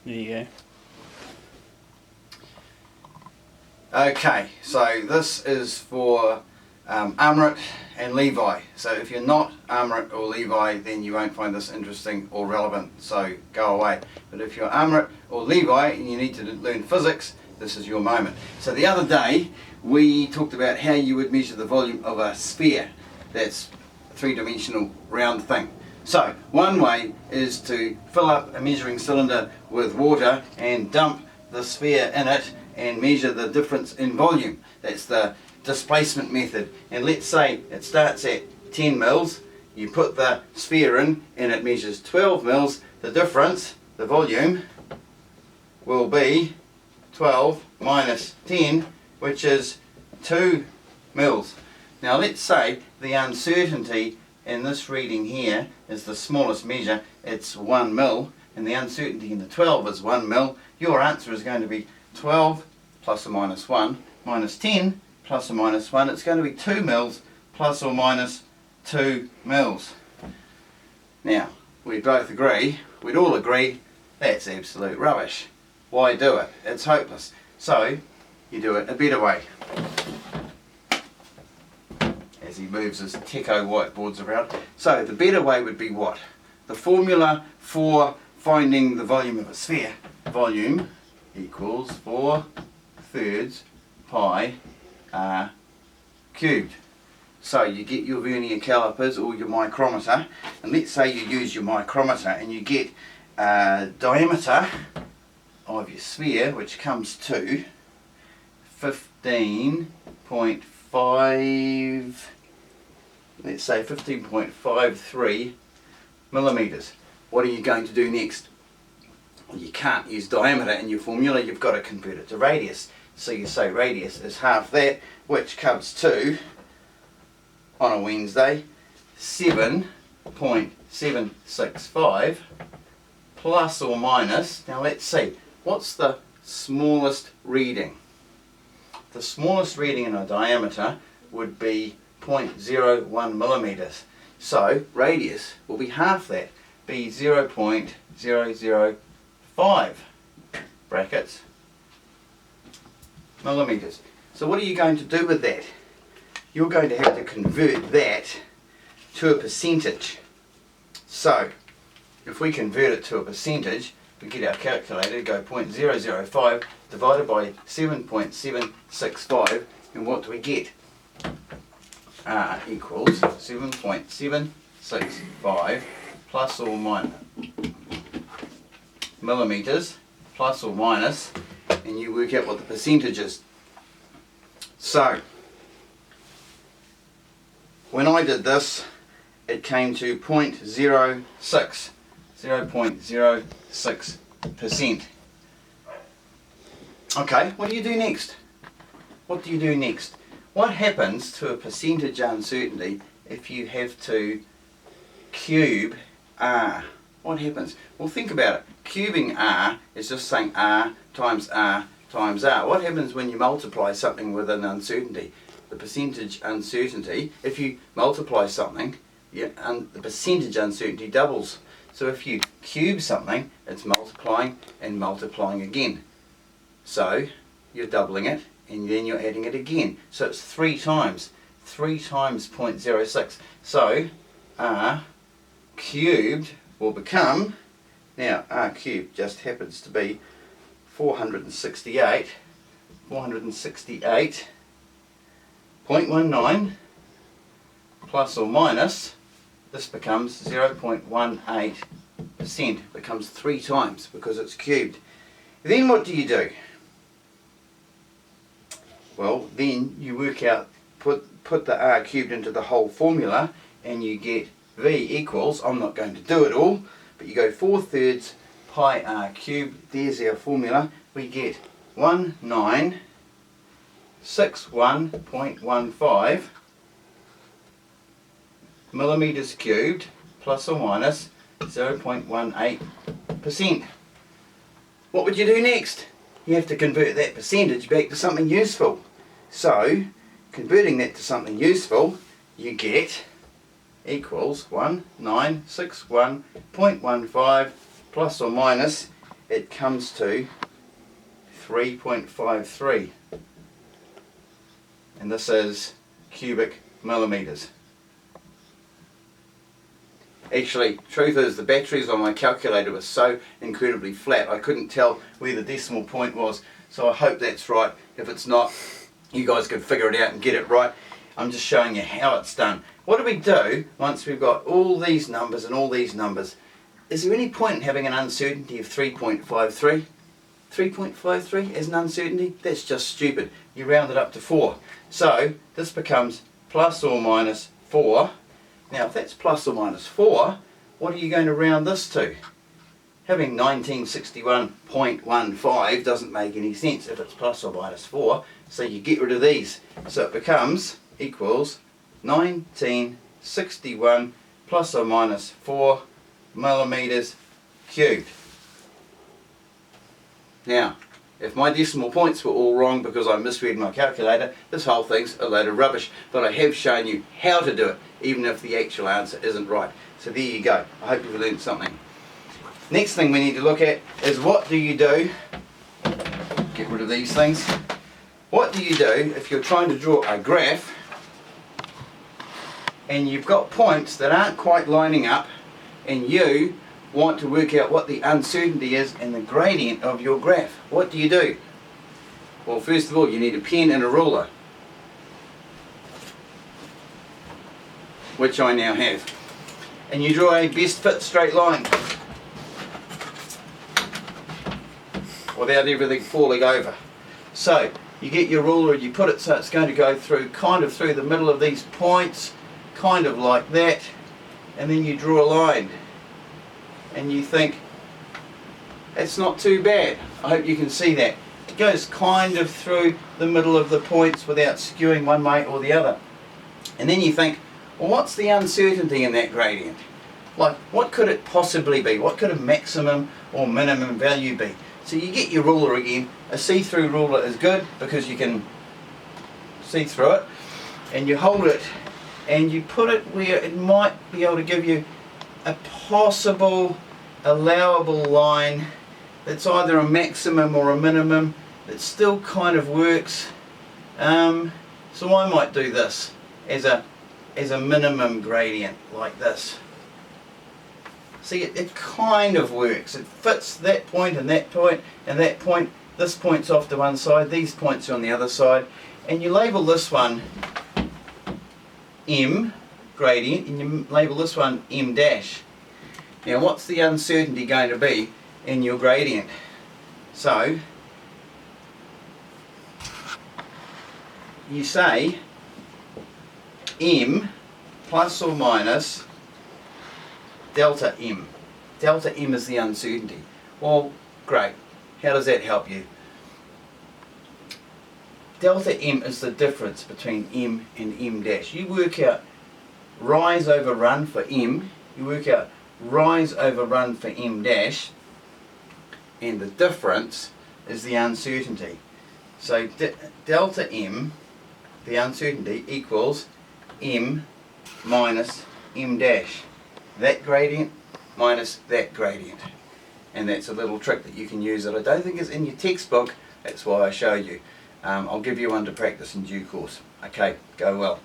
There you go. Okay, so this is for Amrit and Levi. So if you're not Amrit or Levi, then you won't find this interesting or relevant, so go away. But if you're Amrit or Levi and you need to learn physics, this is your moment. So the other day we talked about how you would measure the volume of a sphere. That's a three-dimensional round thing. So one way is to fill up a measuring cylinder with water and dump the sphere in it and measure the difference in volume. That's the displacement method. And let's say it starts at 10 mils, you put the sphere in and it measures 12 mils. The difference, the volume, will be 12 minus 10, which is 2 mils. Now let's say the uncertainty in this reading here is the smallest measure, it's 1 mil, and the uncertainty in the 12 is 1 mil. Your answer is going to be 12 plus or minus 1 minus 10 plus or minus 1. It's going to be 2 mils plus or minus 2 mils. Now, we'd all agree that's absolute rubbish. Why do it? It's hopeless. So, you do it a better way. As he moves his techo whiteboards around. So, the better way would be what? The formula for finding the volume of a sphere. Volume equals 4/3 pi r cubed. So you get your vernier calipers or your micrometer, and let's say you use your micrometer and you get a diameter of your sphere, which comes to 15.5, let's say 15.53 millimeters. What are you going to do next? Well, you can't use diameter in your formula, you've got to convert it to radius. So you say radius is half that, which comes to, on a Wednesday, 7.765 plus or minus, now let's see, what's the smallest reading? The smallest reading in a diameter would be 0.01 millimeters. So radius will be half that, be 0.005 brackets millimeters. So what are you going to do with that? You're going to have to convert that to a percentage. So if we convert it to a percentage, we get our calculator, go 0.005 divided by 7.765, and what do we get? R equals 7.765 plus or minus millimeters plus or minus, and you work out what the percentage is. So when I did this, it came to 0.06%. Okay, what do you do next? What do you do next? What happens to a percentage uncertainty if you have to cube R? What happens? Well, think about it. Cubing R is just saying R times R times R. What happens when you multiply something with an uncertainty? The percentage uncertainty, if you multiply something, the percentage uncertainty doubles. So if you cube something, it's multiplying and multiplying again. So you're doubling it and then you're adding it again. So it's 3 times 0.06. So R cubed will become, now R cubed just happens to be 468.19 plus or minus, this becomes 0.18%, becomes 3 times because it's cubed. Then what do you do? Well, then you work out, put the R cubed into the whole formula, and you get V equals, I'm not going to do it all, but you go 4/3 pi R cubed, there's our formula, we get 1961.15 millimeters cubed plus or minus 0.18%. What would you do next? You have to convert that percentage back to something useful. So, converting that to something useful, you get equals 1961.15 plus or minus, it comes to 3.53. And this is cubic millimeters. Actually, truth is the batteries on my calculator were so incredibly flat I couldn't tell where the decimal point was, so I hope that's right. If it's not, you guys could figure it out and get it right. I'm just showing you how it's done. What do we do once we've got all these numbers and all these numbers? Is there any point in having an uncertainty of 3.53? 3.53 as an uncertainty? That's just stupid. You round it up to 4. So this becomes plus or minus 4. Now if that's plus or minus 4, what are you going to round this to? Having 1961.15 doesn't make any sense if it's plus or minus 4, so you get rid of these. So it becomes equals 1961 plus or minus 4 millimeters cubed. Now, if my decimal points were all wrong because I misread my calculator, this whole thing's a load of rubbish. But I have shown you how to do it, even if the actual answer isn't right. So there you go. I hope you've learned something. Next thing we need to look at is what do you do, get rid of these things, what do you do if you're trying to draw a graph and you've got points that aren't quite lining up and you want to work out what the uncertainty is and the gradient of your graph. What do you do? Well, first of all, you need a pen and a ruler, which I now have, and you draw a best fit straight line without everything falling over. So you get your ruler and you put it so it's going to go through kind of through the middle of these points, kind of like that, and then you draw a line and you think that's not too bad. I hope you can see that. It goes kind of through the middle of the points without skewing one way or the other. And then you think, well, what's the uncertainty in that gradient? Like, what could it possibly be? What could a maximum or minimum value be? So you get your ruler again. A see-through ruler is good because you can see through it, and you hold it and you put it where it might be able to give you a possible allowable line that's either a maximum or a minimum that still kind of works. So I might do this as a minimum gradient like this. See, it kind of works. It fits that point and that point and that point. This point's off to one side, these points are on the other side, and you label this one M gradient and you label this one M dash. Now what's the uncertainty going to be in your gradient? So you say M plus or minus delta M. Delta M is the uncertainty. Well, great. How does that help you? Delta M is the difference between M and M dash. You work out rise over run for M, you work out rise over run for M dash, and the difference is the uncertainty. So delta M, the uncertainty, equals M minus M dash. That gradient minus that gradient. And that's a little trick that you can use that I don't think is in your textbook. That's why I showed you. I'll give you one to practice in due course. Okay, go well.